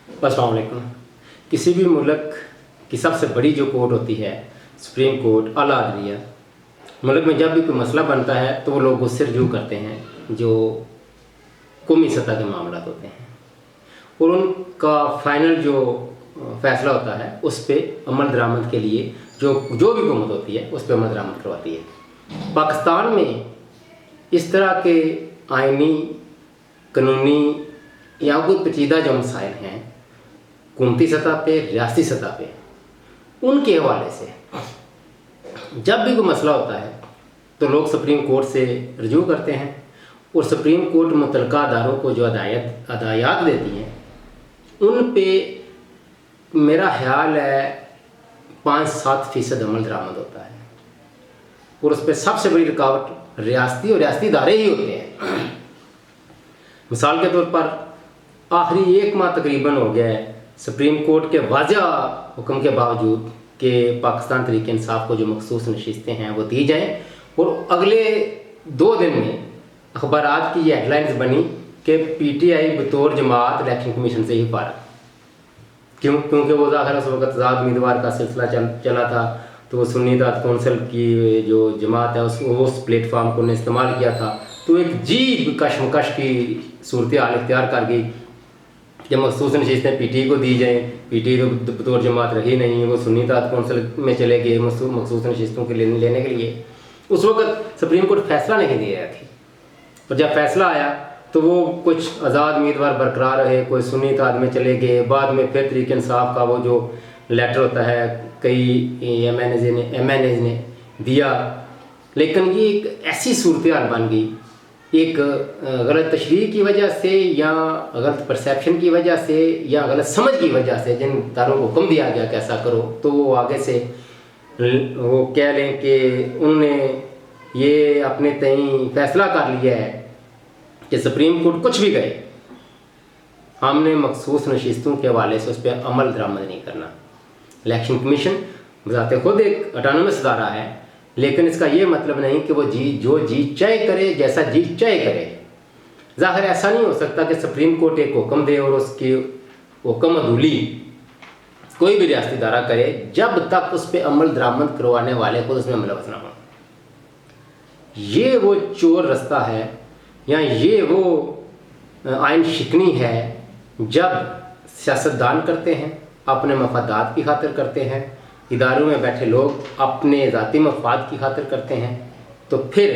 अस्सलाम वालेकुम। किसी भी मुल्क की सबसे बड़ी जो कोर्ट होती है सुप्रीम कोर्ट आला अदलिया, मुल्क में जब भी कोई मसला बनता है तो वो लोग उससे रजू करते हैं जो कौमी सतह के मामला होते हैं और उनका फाइनल जो फैसला होता है उस पर अमल दरामद के लिए जो भी हुकूमत होती है उस पर अमल दरामद करवाती है। पाकिस्तान में इस तरह के आइनी कानूनी या कोई पेचीदा जो मसाइल हैं हुकूमती सतह पे रियासती सतह पे, उनके हवाले से जब भी कोई मसला होता है तो लोग सुप्रीम कोर्ट से रजू करते हैं और सुप्रीम कोर्ट मुतलका अदारों को जो हदायत देती हैं उन पे मेरा ख्याल है 5-7% अमल दरामद होता है और उस पर सबसे बड़ी रुकावट रियासती और रियासती इदारे ही होते हैं। मिसाल के तौर पर आखिरी 1 माह तकरीबन हो गया है सुप्रीम कोर्ट के वाज़ह हुक्म के बावजूद कि पाकिस्तान तहरीक इंसाफ को जो मखसूस नशिस्तें हैं वो दी जाएँ और अगले 2 दिन में अखबारात की ये हेडलाइंस बनी कि PTI बतौर जमात इलेक्शन कमीशन से ही फारग। क्योंकि वो ज़ाहिर उस वक्त आज़ाद उम्मीदवार का सिलसिला चला था तो वो सुन्नी इत्तेहाद कौंसिल की जो जमात है उस प्लेटफार्म को उन्होंने इस्तेमाल किया था, तो एक अजीब कशमकश की सूरत हाल इख्तियार कर गई जब मखसूस नशिस्तें PTI को दी जाएँ। PTI तो बतौर जमात रही नहीं, वो सुन्नी इत्तेहाद कौंसिल में चले गए मखसूस नशिस्तों के लेने के लिए। उस वक्त सुप्रीम कोर्ट फैसला नहीं दे रहा थी और जब फैसला आया तो वो कुछ आज़ाद उम्मीदवार बरकरार रहे, कोई सुन्नी इत्तेहाद में चले गए, बाद में फिर तहरीक इंसाफ का वो जो लेटर होता है कई MNAs ने दिया। लेकिन ये एक ऐसी सूरत हाल बन गई, एक गलत तशरीह की वजह से या गलत परसेप्शन की वजह से या गलत समझ की वजह से जिन इदारों को हुक्म दिया गया कि ऐसा करो तो वो आगे से वो कह लें कि उन्होंने ये अपने तय फैसला कर लिया है कि सुप्रीम कोर्ट कुछ भी कहे हमने मखसूस नशिस्तों के हवाले से उस पर अमल दरामद नहीं करना। इलेक्शन कमीशन बजाते खुद एक ऑटोनमस इदारा है, लेकिन इसका ये मतलब नहीं कि वो जो जी चाहे करे, जैसा जी चाहे करे। ज़ाहिर ऐसा नहीं हो सकता कि सुप्रीम कोर्ट एक हुक्म दे और उसकी हुक्म अदूली कोई भी रियासती इदारा करे जब तक उस पर अमल दरामद करवाने वाले खुद उसमें मुलव्वस ना हो। ये वो चोर रास्ता है या ये वो आइन शिकनी है जब सियासतदान करते हैं अपने मफादात की खातिर करते हैं, इदारों में बैठे लोग अपने ज़ाती मफाद की खातिर करते हैं, तो फिर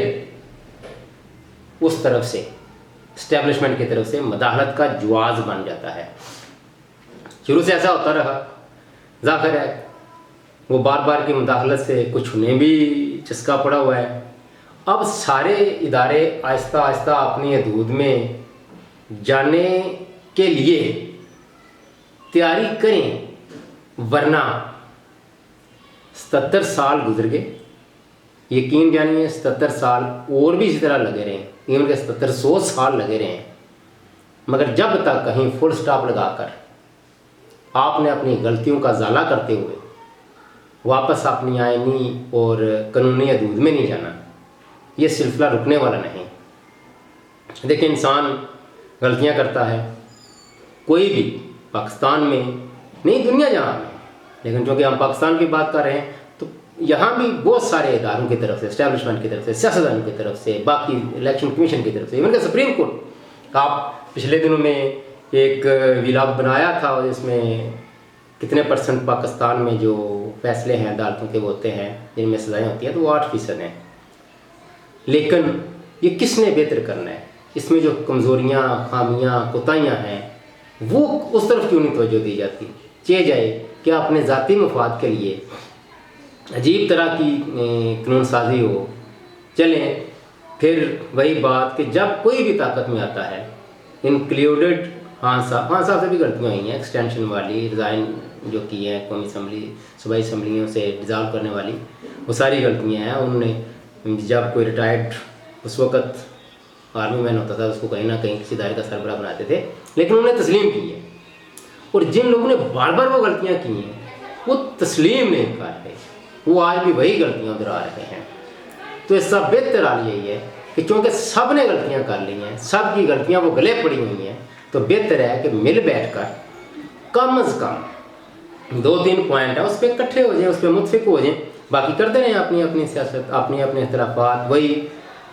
उस तरफ से इस्टेब्लिशमेंट की तरफ से मदाखलत का जवाज़ बन जाता है। शुरू से ऐसा होता रहा, ज़ाहिर है वो बार बार की मुदाखलत से कुछ उन्हें भी चस्का पड़ा हुआ है। अब सारे इदारे आहिस्ता आहिस्ता अपनी हदूद में जाने के लिए तैयारी करें, वरना 77 साल गुजर गए, यकीन जानिए 77 साल और भी इसी तरह लगे रहे, इवन के 77-100 साल लगे रहे, मगर जब तक कहीं फुल स्टॉप लगाकर आपने अपनी गलतियों का ज़ाला करते हुए वापस अपनी आइनी और कानूनी हदूद में नहीं जाना, ये सिलसिला रुकने वाला नहीं। देखिए, इंसान गलतियां करता है, कोई भी पाकिस्तान में नहीं दुनिया जहाँ में, लेकिन चूँकि हम पाकिस्तान की बात कर रहे हैं तो यहाँ भी बहुत सारे इदारों की तरफ से, इस्टेब्लिशमेंट की तरफ से, सियासतदानों की तरफ से, बाकी इलेक्शन कमीशन की तरफ से, इवन के सुप्रीम कोर्ट। आप पिछले दिनों में एक व्लॉग बनाया था जिसमें कितने % पाकिस्तान में जो फैसले हैं अदालतों के वो होते हैं जिनमें सज़ाएँ होती हैं, तो वो 8% हैं। लेकिन ये किसने बेहतर करना है, इसमें जो कमज़ोरियाँ, खामियाँ, कोताहियाँ हैं वो उस तरफ क्यों नहीं तवज्जो दी जाती। चाहे जाए कि अपने ज़ाती मफाद के लिए अजीब तरह की कानून साजी हो, चलें फिर वही बात कि जब कोई भी ताकत में आता है, इंक्लूडेड खान साहब से भी गलतियाँ हुई हैं, एक्सटेंशन वाली, रिज़ाइन जो की है कौमी असम्बली सूबाई असम्बलियों से डिज़ाल्व करने वाली, वो सारी गलतियाँ हैं। उन्होंने जब कोई रिटायर्ड उस वक्त आर्मी मैन होता था उसको कहीं ना कहीं किसी इदारे का सरबराह बनाते थे, लेकिन उन्होंने तस्लीम की है। और जिन लोगों ने बार बार वो गलतियाँ की हैं वो तस्लीम नहीं कर रहे, वो आज भी वही गलतियाँ दोहरा रहे हैं। तो इसका बेहतर हाल यही है कि चूँकि सब ने गलतियाँ कर ली हैं, सब की गलतियाँ वो गले पड़ी हुई हैं, तो बेहतर है कि मिल बैठ कर कम अज़ कम 2-3 पॉइंट है उस पर इकट्ठे हो जाएं, उस पर मुतफिक हो जाएं, बाकी करते रहें अपनी अपनी सियासत, अपने अपने इख्तलाफात, वही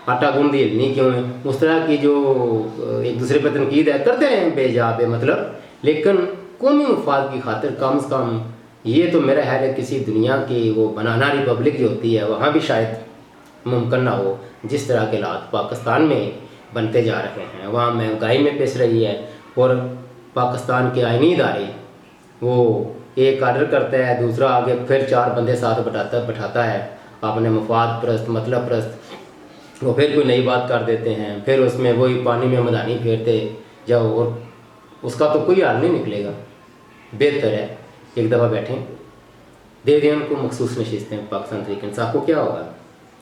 आटा गूंद दी हिलनी क्यों है, उस तरह की जो एक दूसरे पर तनकीद है करते रहें बेजा मतलब, लेकिन कौमी मफाद की खातिर कम से कम ये तो मेरा ख्याल है किसी दुनिया की वो बनाना रिपब्लिक जो होती है वहाँ भी शायद मुमकिन ना हो। जिस तरह के हालात पाकिस्तान में बनते जा रहे हैं, वहाँ महंगाई में पिस रही है, और पाकिस्तान के आईनी इदारे वो एक आर्डर करता है, दूसरा आगे फिर 4 बंदे साथ बैठाता है, अपने मफाद परस्त मतलब परस्त, वो फिर कोई नई बात कर देते हैं, फिर उसमें वही पानी में मदानी फेरते जाओ, और उसका तो कोई हल नहीं निकलेगा। बेहतर है एक दफ़ा बैठें, दे दें उनको मखसूस नशिस्तें पाकिस्तान तहरीक इंसाफ को, क्या होगा?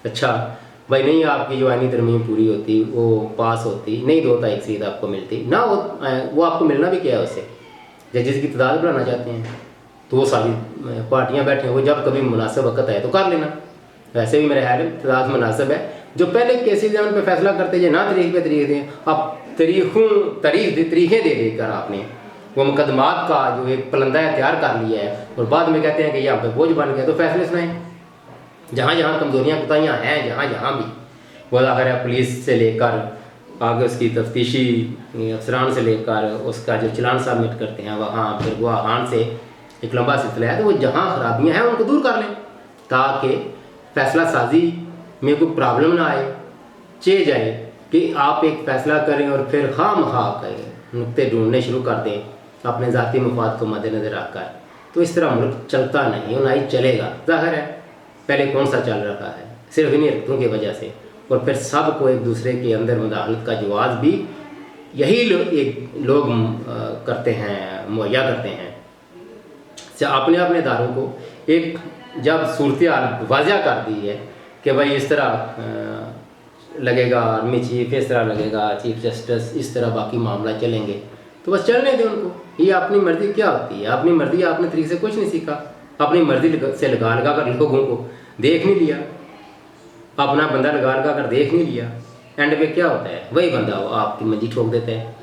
अच्छा भाई नहीं आपकी जो आईनी तरमीम पूरी होती, वो पास होती नहीं, 2 तारीख सीट आपको मिलती ना, वो आपको मिलना भी क्या है उससे, जजेस की तादाद बढ़ाना चाहते हैं तो वो सारी पार्टियां बैठे हैं, वो जब कभी मुनासिब वक्त है तो कर लेना। वैसे भी मेरे ख्याल में तादाद मुनासिब है, जो पहले केसेज हैं उन पर फैसला करते हैं ना तारीख पे तारीख दें, अब तारीखें दे देकर आपने वो मुकदमात का जो एक पलंदा तैयार कर लिया है, और बाद में कहते हैं कि यहाँ पे बोझ बन गया, तो फैसले सुनाएं। जहाँ जहाँ कमजोरियाँ कोताहियाँ हैं, जहाँ जहाँ भी वो अगर है, पुलिस से लेकर आगे उसकी तफ्तीशी अफसरान से लेकर उसका जो चलान सबमिट करते हैं वहाँ, फिर गवाहान से एक लंबा सिलसिला है, तो वो जहाँ खराबियाँ हैं उनको दूर कर लें, ताकि फैसला साजी में कोई प्रॉब्लम ना आए। चे जाए कि आप एक फ़ैसला करें और फिर खामखा करें नुक्ते ढूंढने शुरू कर दें अपने ज़ाती मफाद को मद्देनज़र रखकर, तो इस तरह मुल्क चलता नहीं और ना ही चलेगा। ज़ाहिर है पहले कौन सा चल रहा है, सिर्फ इन्हीं रखतों की वजह से, और फिर सबको एक दूसरे के अंदर मुदाखलत का जवाब भी यही लोग करते हैं, मुहैया करते हैं। अपने अपने इदारों को एक जब सूरत हाल वाज़ह कर दी है कि भाई इस तरह लगेगा आर्मी चीफ, इस तरह लगेगा चीफ जस्टिस, इस तरह बाकी मामला चलेंगे, तो बस चलने दें उनको। ये अपनी मर्ज़ी क्या होती है? अपनी मर्ज़ी आपने तरीके से कुछ नहीं सीखा, अपनी मर्ज़ी से लगा कर लोगों को देख नहीं लिया, अपना बंदा लगा कर देख नहीं लिया, एंड पे क्या होता है वही बंदा वो आपकी मंजी ठोक देता है।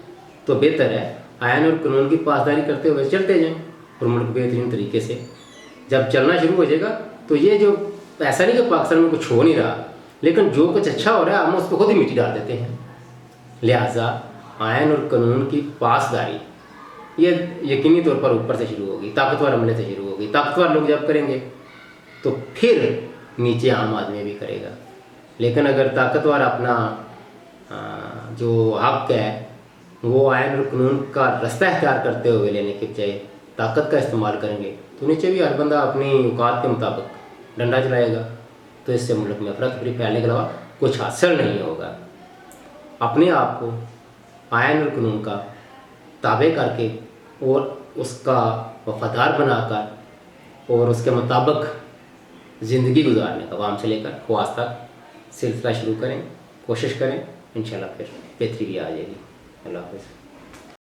तो बेहतर है आयन और कानून की पासदारी करते हुए चलते जाएं, और मुल्क बेहतरीन तरीके से जब चलना शुरू हो जाएगा तो ये जो ऐसा नहीं कि पाकिस्तान में कुछ हो नहीं रहा, लेकिन जो कुछ अच्छा हो रहा है हम उस पर खुद ही मिट्टी डाल देते हैं। लिहाजा आयन और कानून की पासदारी ये यकीनी तौर पर ऊपर से शुरू होगी, ताकतवर अमले से शुरू होगी। ताकतवर लोग जब करेंगे तो फिर नीचे आम आदमी भी करेगा। लेकिन अगर ताकतवर अपना जो हक है वो आयन और कानून का रास्ता इख्तियार करते हुए लेने के बजाय ताकत का इस्तेमाल करेंगे, तो नीचे भी हर बंदा अपनी औकात के मुताबिक डंडा चलाएगा, तो इससे मुल्क में अफरा तफरी फैलने के अलावा कुछ हासिल नहीं होगा। अपने आप को आयन और कानून का ताबे करके और उसका वफादार बनाकर और उसके मुताबिक ज़िंदगी गुजारने का वाम से लेकर ख्वास तक सिलसिला शुरू करें, कोशिश करें, इंशाल्लाह फिर बेहतरी भी आ जाएगी। अल्लाह हाफ़िज़।